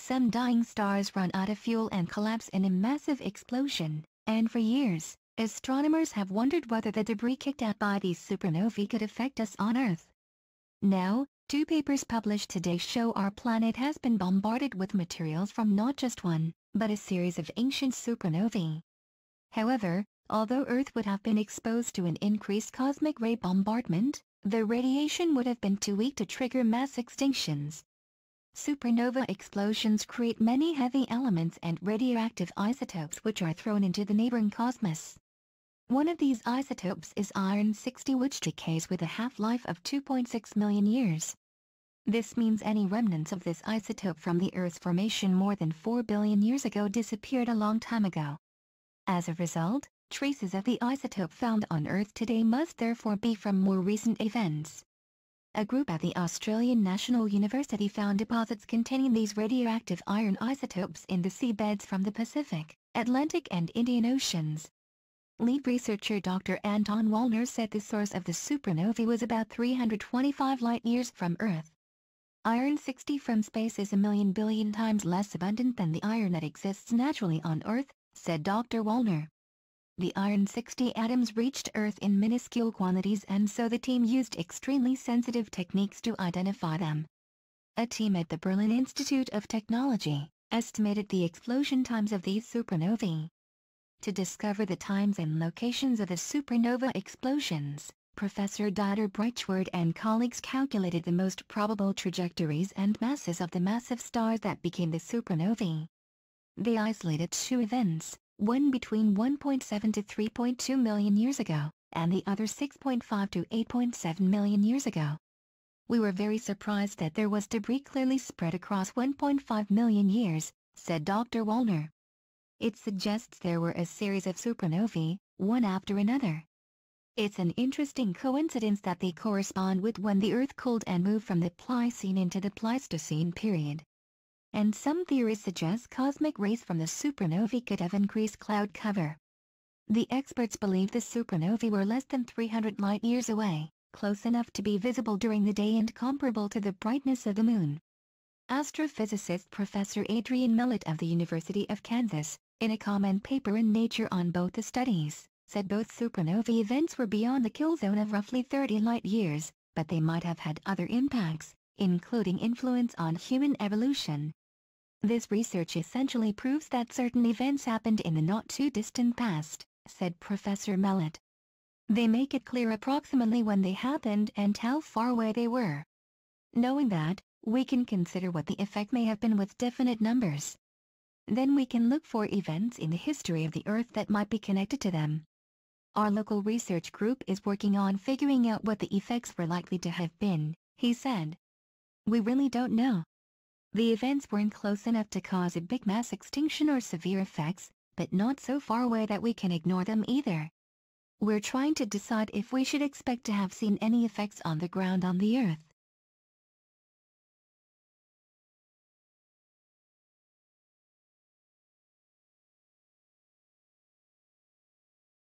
Some dying stars run out of fuel and collapse in a massive explosion, and for years, astronomers have wondered whether the debris kicked out by these supernovae could affect us on Earth. Now, 2 papers published today show our planet has been bombarded with materials from not just one, but a series of ancient supernovae. However, although Earth would have been exposed to an increased cosmic ray bombardment, the radiation would have been too weak to trigger mass extinctions. Supernova explosions create many heavy elements and radioactive isotopes which are thrown into the neighboring cosmos. One of these isotopes is iron-60, which decays with a half-life of 2.6 million years. This means any remnants of this isotope from the Earth's formation more than 4 billion years ago disappeared a long time ago. As a result, traces of the isotope found on Earth today must therefore be from more recent events. A group at the Australian National University found deposits containing these radioactive iron isotopes in the seabeds from the Pacific, Atlantic and Indian Oceans. Lead researcher Dr. Anton Wallner said the source of the supernovae was about 325 light-years from Earth. Iron-60 from space is a million billion times less abundant than the iron that exists naturally on Earth, said Dr. Wallner. The iron-60 atoms reached Earth in minuscule quantities, and so the team used extremely sensitive techniques to identify them. A team at the Berlin Institute of Technology estimated the explosion times of these supernovae. To discover the times and locations of the supernova explosions, Professor Dieter Breichwart and colleagues calculated the most probable trajectories and masses of the massive stars that became the supernovae. They isolated 2 events, one between 1.7 to 3.2 million years ago, and the other 6.5 to 8.7 million years ago. We were very surprised that there was debris clearly spread across 1.5 million years, said Dr. Wallner. It suggests there were a series of supernovae, one after another. It's an interesting coincidence that they correspond with when the Earth cooled and moved from the Pliocene into the Pleistocene period. And some theories suggest cosmic rays from the supernovae could have increased cloud cover. The experts believe the supernovae were less than 300 light-years away, close enough to be visible during the day and comparable to the brightness of the moon. Astrophysicist Professor Adrian Millett of the University of Kansas, in a comment paper in Nature on both the studies, said both supernovae events were beyond the kill zone of roughly 30 light-years, but they might have had other impacts, including influence on human evolution. This research essentially proves that certain events happened in the not-too-distant past, said Professor Millett. They make it clear approximately when they happened and how far away they were. Knowing that, we can consider what the effect may have been with definite numbers. Then we can look for events in the history of the Earth that might be connected to them. Our local research group is working on figuring out what the effects were likely to have been, he said. We really don't know. The events weren't close enough to cause a big mass extinction or severe effects, but not so far away that we can ignore them either. We're trying to decide if we should expect to have seen any effects on the ground on the Earth.